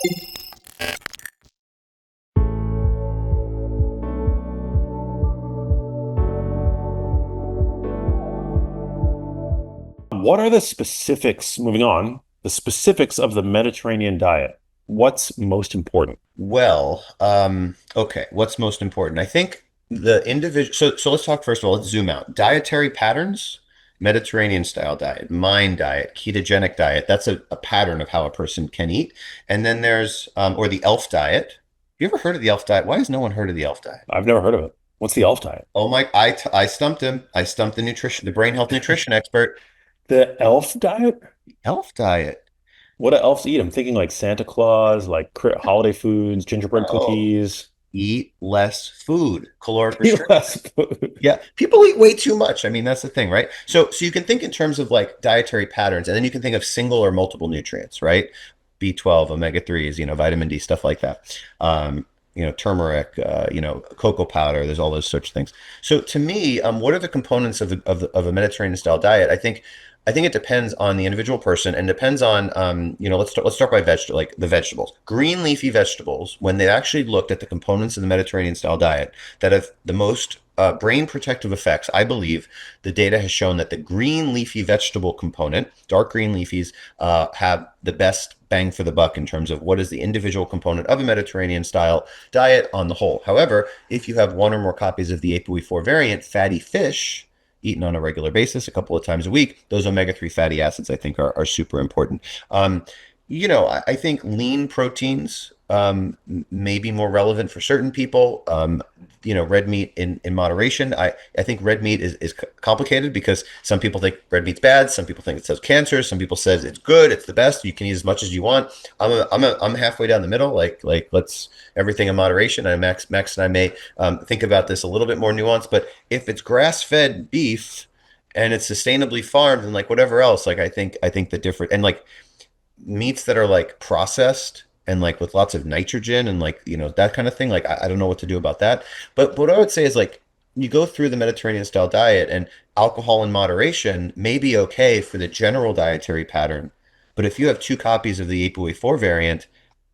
What are the specifics, moving on, the specifics of the Mediterranean diet? What's most important? Well, okay. What's most important? I think the individual. So let's talk first of all. Let's zoom out. Dietary patterns, Mediterranean style diet, mind diet, ketogenic diet. That's a pattern of how a person can eat. And then there's or the ELF diet. You ever heard of the ELF diet? Why has no one heard of the ELF diet? I've never heard of it. What's the elf diet? Oh my! I stumped him. I stumped the brain health nutrition expert. The elf diet? ELF diet. What do elves eat? I'm thinking like Santa Claus, like holiday foods, gingerbread Oh, cookies. eat less food, caloric Eat restriction. less food. Yeah, people eat way too much. I mean, that's the thing, right? So you can think in terms of like dietary patterns, and then you can think of single or multiple nutrients, right? B12, omega 3s, vitamin D, stuff like that. Turmeric, cocoa powder. There's all those such things. So to me, what are the components of a Mediterranean style diet? I think it depends on the individual person and depends on let's start by like the vegetables. Green leafy vegetables, when they actually looked at the components of the Mediterranean style diet that have the most brain protective effects, I believe the data has shown that the green leafy vegetable component, dark green leafies, have the best bang for the buck in terms of what is the individual component of a Mediterranean style diet on the whole. However, if you have one or more copies of the ApoE4 variant, fatty fish, eaten on a regular basis a couple of times a week, those omega-3 fatty acids I think are super important. I think lean proteins may be more relevant for certain people. Red meat in moderation. I think red meat is complicated because some people think red meat's bad, some people think it says cancer, some people says it's good, it's the best, you can eat as much as you want. I'm halfway down the middle, like let's everything in moderation. And Max and I may think about this a little bit more nuanced, but if it's grass-fed beef and it's sustainably farmed and like whatever else, like I think the different and like meats that are like processed and like with lots of nitrogen and like that kind of thing, like I don't know what to do about that. But what I would say is like you go through the Mediterranean style diet and alcohol in moderation may be okay for the general dietary pattern, but if you have two copies of the ApoE4 variant,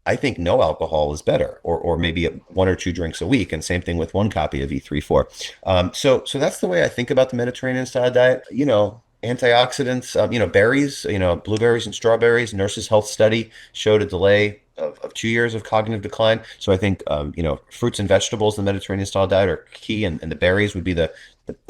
I think no alcohol is better, or maybe one or two drinks a week, and same thing with one copy of E34. So that's the way I think about the Mediterranean style diet. Antioxidants, berries, blueberries and strawberries. Nurses' Health Study showed a delay of 2 years of cognitive decline. So I think fruits and vegetables in the Mediterranean style diet are key, and the berries would be the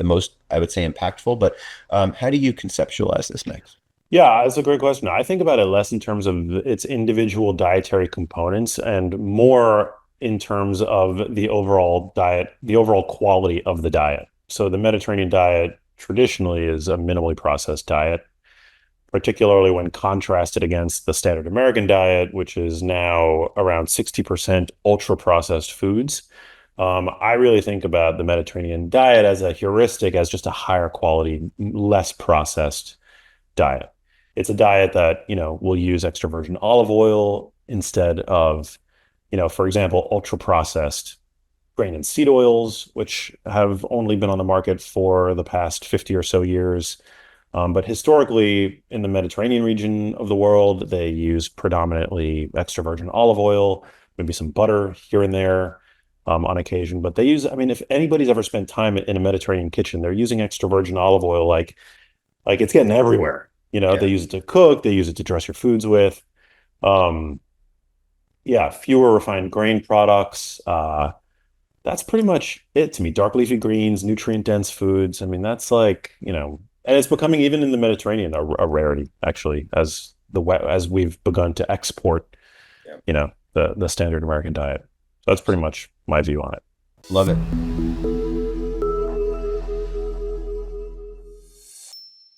most, I would say, impactful. But how do you conceptualize this next? Yeah, that's a great question. I think about it less in terms of its individual dietary components and more in terms of the overall diet, the overall quality of the diet. So the Mediterranean diet traditionally is a minimally processed diet, particularly when contrasted against the standard American diet, which is now around 60% ultra processed foods. I really think about the Mediterranean diet as a heuristic, as just a higher quality, less processed diet. It's a diet that, will use extra virgin olive oil instead of, for example, ultra processed grain and seed oils, which have only been on the market for the past 50 or so years. But historically, in the Mediterranean region of the world, they use predominantly extra virgin olive oil, maybe some butter here and there on occasion. But they use, I mean, if anybody's ever spent time in a Mediterranean kitchen, they're using extra virgin olive oil like it's getting everywhere. They Yeah. use it to cook, they use it to dress your foods with. Um, yeah, fewer refined grain products. That's pretty much it to me. Dark leafy greens, nutrient dense foods. I mean, that's like, and it's becoming even in the Mediterranean a rarity, actually, as we've begun to export, Yeah. the standard American diet. So that's pretty much my view on it. Love it.